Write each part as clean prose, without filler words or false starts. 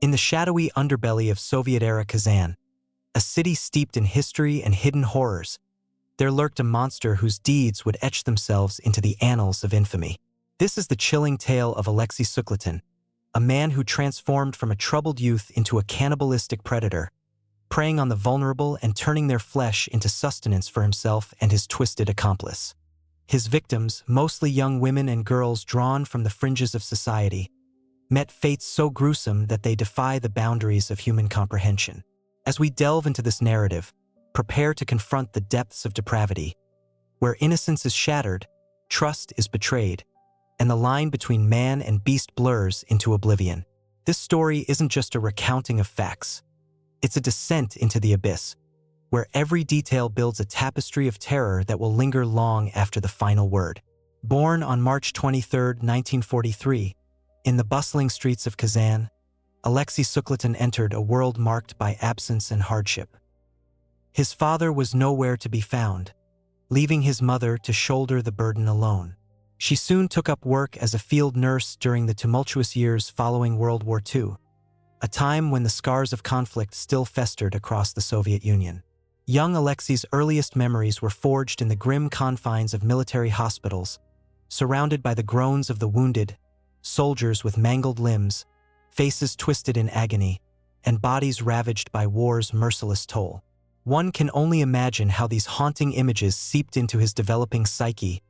In the shadowy underbelly of Soviet-era Kazan, a city steeped in history and hidden horrors, there lurked a monster whose deeds would etch themselves into the annals of infamy. This is the chilling tale of Alexey Sukletin, a man who transformed from a troubled youth into a cannibalistic predator, preying on the vulnerable and turning their flesh into sustenance for himself and his twisted accomplice. His victims, mostly young women and girls drawn from the fringes of society, met fates so gruesome that they defy the boundaries of human comprehension. As we delve into this narrative, prepare to confront the depths of depravity, where innocence is shattered, trust is betrayed, and the line between man and beast blurs into oblivion. This story isn't just a recounting of facts. It's a descent into the abyss, where every detail builds a tapestry of terror that will linger long after the final word. Born on March 23, 1943, in the bustling streets of Kazan, Alexey Sukletin entered a world marked by absence and hardship. His father was nowhere to be found, leaving his mother to shoulder the burden alone. She soon took up work as a field nurse during the tumultuous years following World War II, a time when the scars of conflict still festered across the Soviet Union. Young Alexey's earliest memories were forged in the grim confines of military hospitals, surrounded by the groans of the wounded, soldiers with mangled limbs, faces twisted in agony, and bodies ravaged by war's merciless toll. One can only imagine how these haunting images seeped into his developing psyche,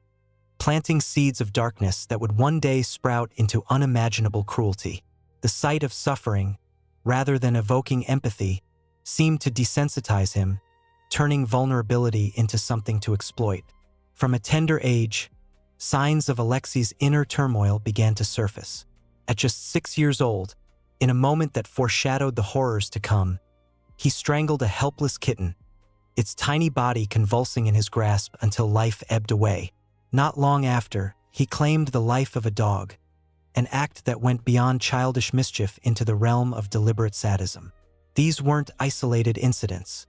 planting seeds of darkness that would one day sprout into unimaginable cruelty. The sight of suffering, rather than evoking empathy, seemed to desensitize him, turning vulnerability into something to exploit. From a tender age, signs of Alexey's inner turmoil began to surface. At just 6 years old, in a moment that foreshadowed the horrors to come, he strangled a helpless kitten, its tiny body convulsing in his grasp until life ebbed away. Not long after, he claimed the life of a dog, an act that went beyond childish mischief into the realm of deliberate sadism. These weren't isolated incidents.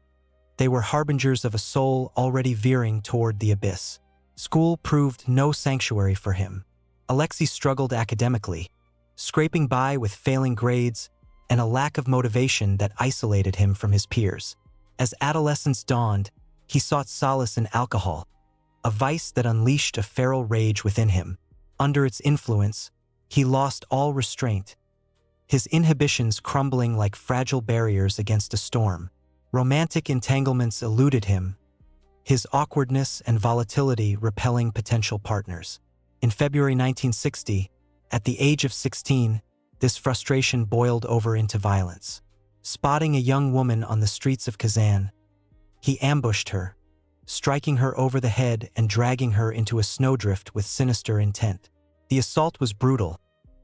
They were harbingers of a soul already veering toward the abyss. School proved no sanctuary for him. Alexey struggled academically, scraping by with failing grades and a lack of motivation that isolated him from his peers. As adolescence dawned, he sought solace in alcohol, a vice that unleashed a feral rage within him. Under its influence, he lost all restraint, his inhibitions crumbling like fragile barriers against a storm. Romantic entanglements eluded him, his awkwardness and volatility repelling potential partners. In February 1960, at the age of 16, this frustration boiled over into violence. Spotting a young woman on the streets of Kazan, he ambushed her, striking her over the head and dragging her into a snowdrift with sinister intent. The assault was brutal,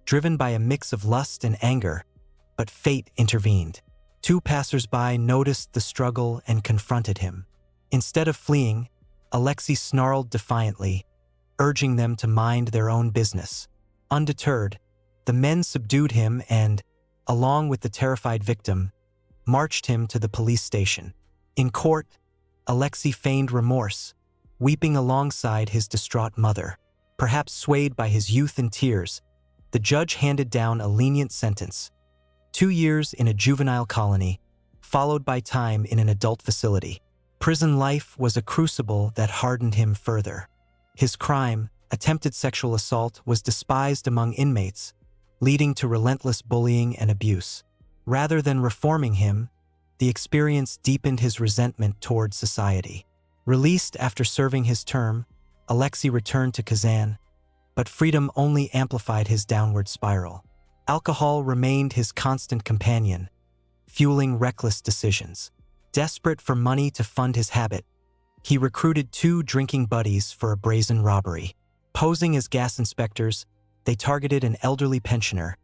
driven by a mix of lust and anger, but fate intervened. 2 passers-by noticed the struggle and confronted him. Instead of fleeing, Alexey snarled defiantly, urging them to mind their own business. Undeterred, the men subdued him and, along with the terrified victim, marched him to the police station. In court, Alexey feigned remorse, weeping alongside his distraught mother. Perhaps swayed by his youth and tears, the judge handed down a lenient sentence: 2 years in a juvenile colony, followed by time in an adult facility. Prison life was a crucible that hardened him further. His crime, attempted sexual assault, was despised among inmates, leading to relentless bullying and abuse. Rather than reforming him, the experience deepened his resentment toward society. Released after serving his term, Alexey returned to Kazan, but freedom only amplified his downward spiral. Alcohol remained his constant companion, fueling reckless decisions. Desperate for money to fund his habit, he recruited 2 drinking buddies for a brazen robbery. Posing as gas inspectors, they targeted an elderly pensioner,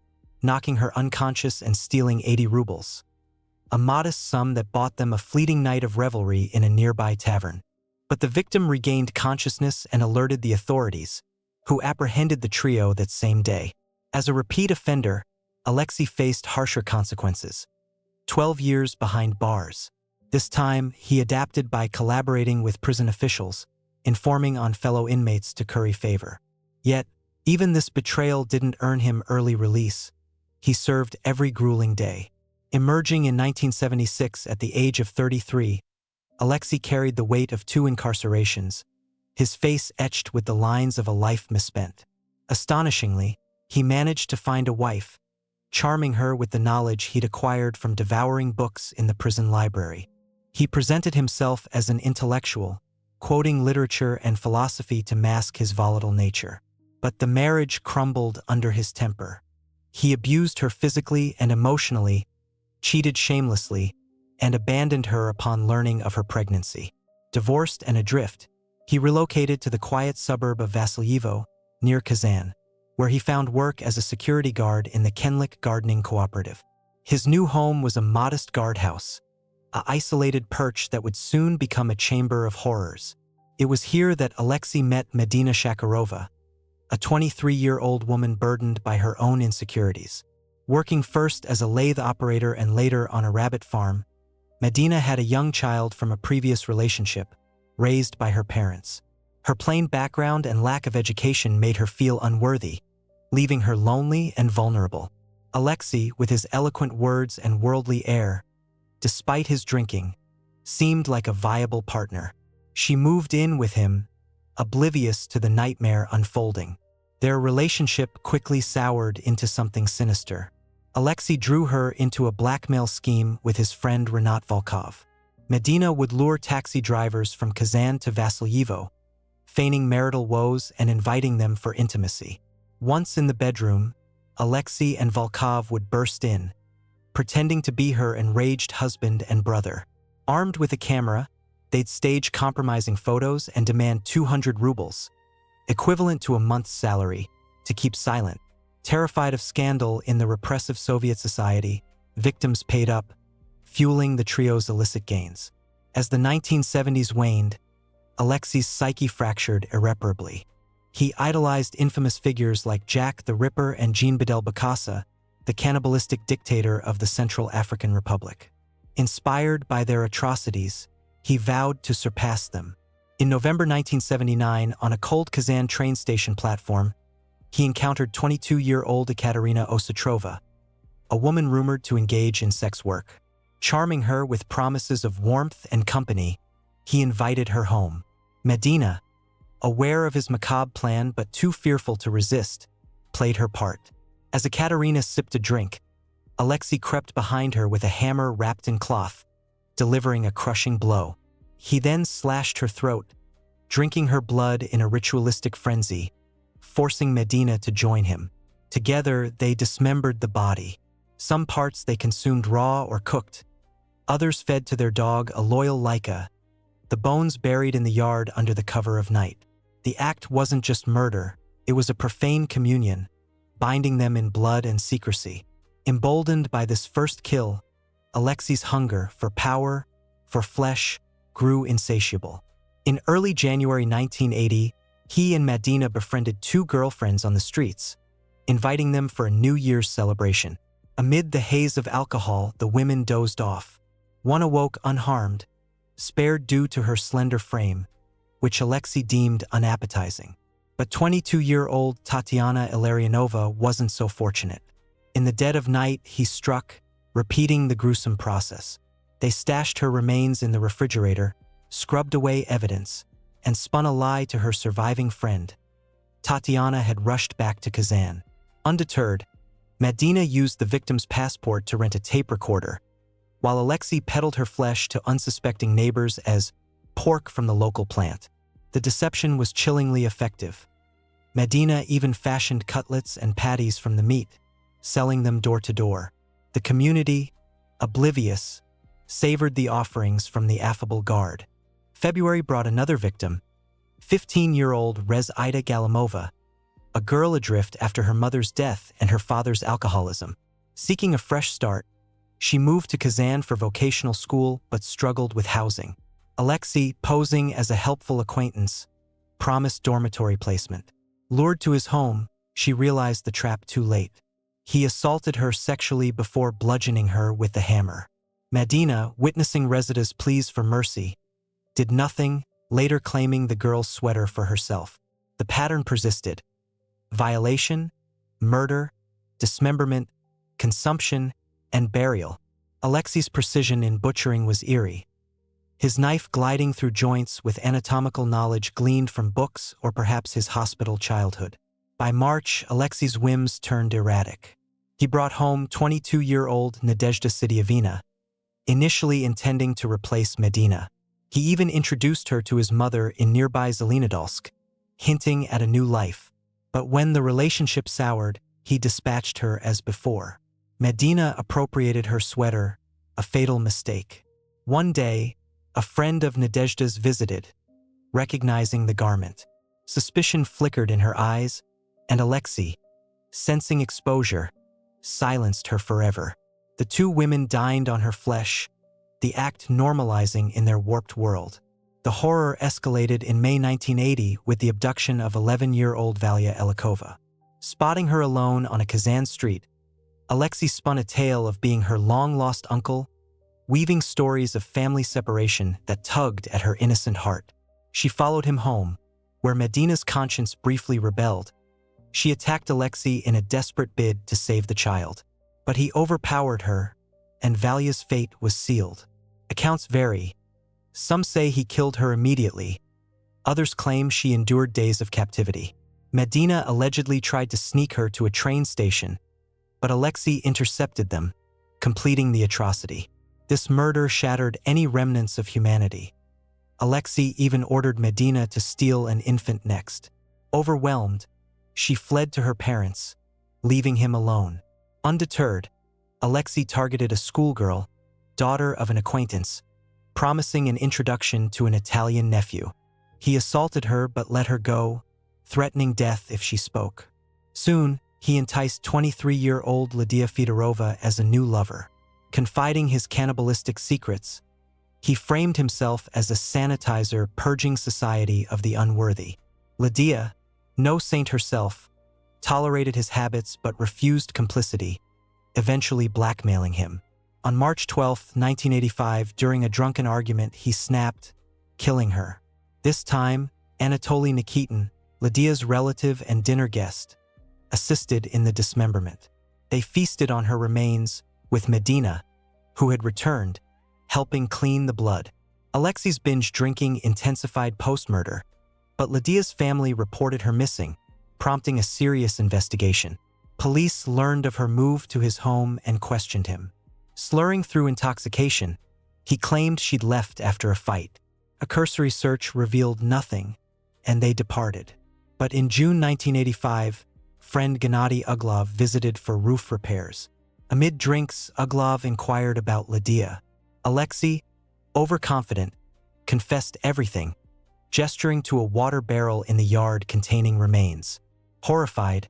knocking her unconscious and stealing 80 rubles, a modest sum that bought them a fleeting night of revelry in a nearby tavern. But the victim regained consciousness and alerted the authorities, who apprehended the trio that same day. As a repeat offender, Alexey faced harsher consequences: 12 years behind bars. This time, he adapted by collaborating with prison officials, informing on fellow inmates to curry favor. Yet, even this betrayal didn't earn him early release. he served every grueling day. Emerging in 1976 at the age of 33, Alexey carried the weight of 2 incarcerations, his face etched with the lines of a life misspent. Astonishingly, he managed to find a wife, charming her with the knowledge he'd acquired from devouring books in the prison library. He presented himself as an intellectual, quoting literature and philosophy to mask his volatile nature. But the marriage crumbled under his temper. He abused her physically and emotionally, cheated shamelessly, and abandoned her upon learning of her pregnancy. Divorced and adrift, he relocated to the quiet suburb of Vasilyevo, near Kazan, where he found work as a security guard in the Kenlik Gardening Cooperative. His new home was a modest guardhouse, an isolated perch that would soon become a chamber of horrors. It was here that Alexey met Medina Shakarova, a 23-year-old woman burdened by her own insecurities. Working first as a lathe operator and later on a rabbit farm, Medina had a young child from a previous relationship, raised by her parents. Her plain background and lack of education made her feel unworthy, leaving her lonely and vulnerable. Alexey, with his eloquent words and worldly air, despite his drinking, seemed like a viable partner. She moved in with him, oblivious to the nightmare unfolding. Their relationship quickly soured into something sinister. Alexey drew her into a blackmail scheme with his friend Renat Volkov. Medina would lure taxi drivers from Kazan to Vasilyevo, feigning marital woes and inviting them for intimacy. Once in the bedroom, Alexey and Volkov would burst in, pretending to be her enraged husband and brother. Armed with a camera, they'd stage compromising photos and demand 200 rubles, equivalent to a month's salary, to keep silent. Terrified of scandal in the repressive Soviet society, victims paid up, fueling the trio's illicit gains. As the 1970s waned, Alexey's psyche fractured irreparably. He idolized infamous figures like Jack the Ripper and Jean Bedel Bokassa, the cannibalistic dictator of the Central African Republic. Inspired by their atrocities, he vowed to surpass them. In November 1979, on a cold Kazan train station platform, he encountered 22-year-old Ekaterina Osatrova, a woman rumored to engage in sex work. Charming her with promises of warmth and company, he invited her home. Medina, aware of his macabre plan but too fearful to resist, played her part. As Ekaterina sipped a drink, Alexey crept behind her with a hammer wrapped in cloth, delivering a crushing blow. He then slashed her throat, drinking her blood in a ritualistic frenzy, forcing Medina to join him. Together, they dismembered the body. Some parts they consumed raw or cooked. Others fed to their dog, a loyal Laika, the bones buried in the yard under the cover of night. The act wasn't just murder, it was a profane communion, binding them in blood and secrecy. Emboldened by this first kill, Alexey's hunger for power, for flesh, grew insatiable. In early January 1980, he and Medina befriended 2 girlfriends on the streets, inviting them for a New Year's celebration. Amid the haze of alcohol, the women dozed off. One awoke unharmed, spared due to her slender frame, which Alexey deemed unappetizing. But 22-year-old Tatiana Illarionova wasn't so fortunate. In the dead of night, he struck, repeating the gruesome process. They stashed her remains in the refrigerator, scrubbed away evidence, and spun a lie to her surviving friend. Tatiana had rushed back to Kazan. Undeterred, Medina used the victim's passport to rent a tape recorder, while Alexey peddled her flesh to unsuspecting neighbors as pork from the local plant. The deception was chillingly effective. Medina even fashioned cutlets and patties from the meat, selling them door to door. The community, oblivious, savored the offerings from the affable guard. February brought another victim, 15-year-old Rezida Galimova, a girl adrift after her mother's death and her father's alcoholism. Seeking a fresh start, she moved to Kazan for vocational school but struggled with housing. Alexey, posing as a helpful acquaintance, promised dormitory placement. Lured to his home, she realized the trap too late. He assaulted her sexually before bludgeoning her with the hammer. Medina, witnessing Rezida's pleas for mercy, did nothing, later claiming the girl's sweater for herself. The pattern persisted. Violation, murder, dismemberment, consumption, and burial. Alexey's precision in butchering was eerie, his knife gliding through joints with anatomical knowledge gleaned from books or perhaps his hospital childhood. By March, Alexey's whims turned erratic. He brought home 22-year-old Nadezhda Sidiavina, initially intending to replace Medina. He even introduced her to his mother in nearby Zelenodolsk, hinting at a new life. But when the relationship soured, he dispatched her as before. Medina appropriated her sweater, a fatal mistake. One day, a friend of Nadezhda's visited, recognizing the garment. Suspicion flickered in her eyes, and Alexey, sensing exposure, silenced her forever. The two women dined on her flesh, the act normalizing in their warped world. The horror escalated in May 1980 with the abduction of 11-year-old Valia Elikova. Spotting her alone on a Kazan street, Alexey spun a tale of being her long-lost uncle, weaving stories of family separation that tugged at her innocent heart. She followed him home, where Medina's conscience briefly rebelled. She attacked Alexey in a desperate bid to save the child. But he overpowered her, and Valia's fate was sealed. Accounts vary. Some say he killed her immediately. Others claim she endured days of captivity. Medina allegedly tried to sneak her to a train station, but Alexey intercepted them, completing the atrocity. This murder shattered any remnants of humanity. Alexey even ordered Medina to steal an infant next. Overwhelmed, she fled to her parents, leaving him alone. Undeterred, Alexey targeted a schoolgirl, daughter of an acquaintance, promising an introduction to an Italian nephew. He assaulted her but let her go, threatening death if she spoke. Soon, he enticed 23-year-old Lydia Fedorova as a new lover. Confiding his cannibalistic secrets, he framed himself as a sanitizer purging society of the unworthy. Lydia, no saint herself, tolerated his habits but refused complicity, eventually blackmailing him. On March 12, 1985, during a drunken argument, he snapped, killing her. This time, Anatoly Nikitin, Lydia's relative and dinner guest, assisted in the dismemberment. They feasted on her remains, with Medina, who had returned, helping clean the blood. Alexey's binge drinking intensified post-murder, but Lydia's family reported her missing, prompting a serious investigation. Police learned of her move to his home and questioned him. Slurring through intoxication, he claimed she'd left after a fight. A cursory search revealed nothing, and they departed. But in June 1985, friend Gennady Uglov visited for roof repairs. Amid drinks, Uglov inquired about Lydia. Alexey, overconfident, confessed everything, gesturing to a water barrel in the yard containing remains. Horrified,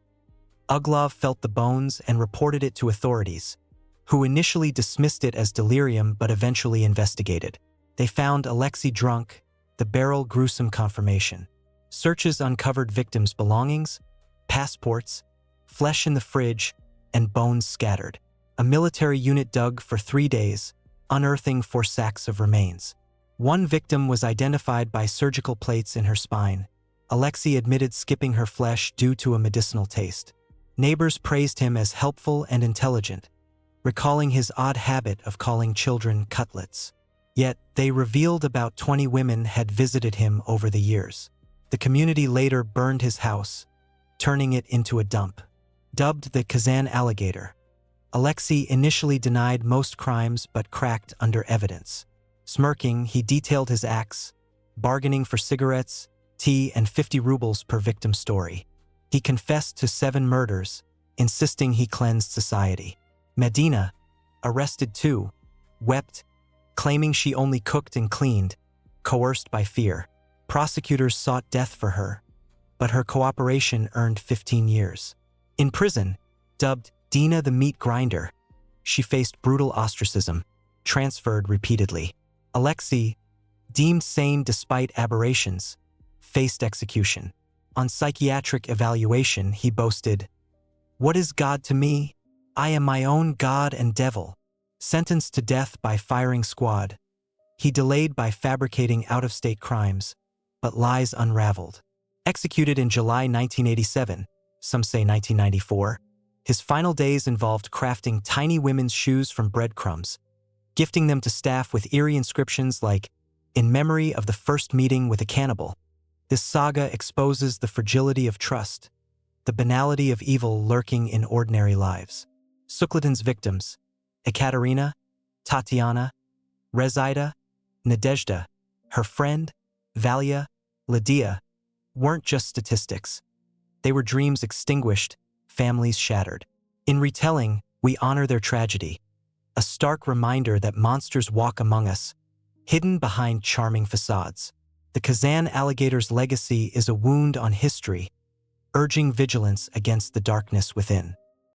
Uglov felt the bones and reported it to authorities, who initially dismissed it as delirium but eventually investigated. They found Alexey drunk, the barrel gruesome confirmation. Searches uncovered victims' belongings, passports, flesh in the fridge, and bones scattered. A military unit dug for 3 days, unearthing 4 sacks of remains. One victim was identified by surgical plates in her spine. Alexey admitted skipping her flesh due to a medicinal taste. Neighbors praised him as helpful and intelligent, recalling his odd habit of calling children cutlets. Yet, they revealed about 20 women had visited him over the years. The community later burned his house, turning it into a dump. Dubbed the Kazan alligator, Alexey initially denied most crimes but cracked under evidence. Smirking, he detailed his acts, bargaining for cigarettes, tea, and 50 rubles per victim story. He confessed to 7 murders, insisting he cleansed society. Medina, arrested too, wept, claiming she only cooked and cleaned, coerced by fear. Prosecutors sought death for her, but her cooperation earned 15 years. In prison, dubbed Dina the Meat Grinder, she faced brutal ostracism, transferred repeatedly. Alexey, deemed sane despite aberrations, faced execution. On psychiatric evaluation, he boasted, "What is God to me? I am my own God and devil." Sentenced to death by firing squad, he delayed by fabricating out-of-state crimes, but lies unraveled. Executed in July 1987, some say 1994, His final days involved crafting tiny women's shoes from breadcrumbs, gifting them to staff with eerie inscriptions like, "In memory of the first meeting with a cannibal." This saga exposes the fragility of trust, the banality of evil lurking in ordinary lives. Sukletin's victims, Ekaterina, Tatiana, Rezida, Nadezhda, her friend, Valia, Lydia, weren't just statistics. They were dreams extinguished, families shattered. In retelling, we honor their tragedy, a stark reminder that monsters walk among us, hidden behind charming facades. The Kazan alligator's legacy is a wound on history, urging vigilance against the darkness within.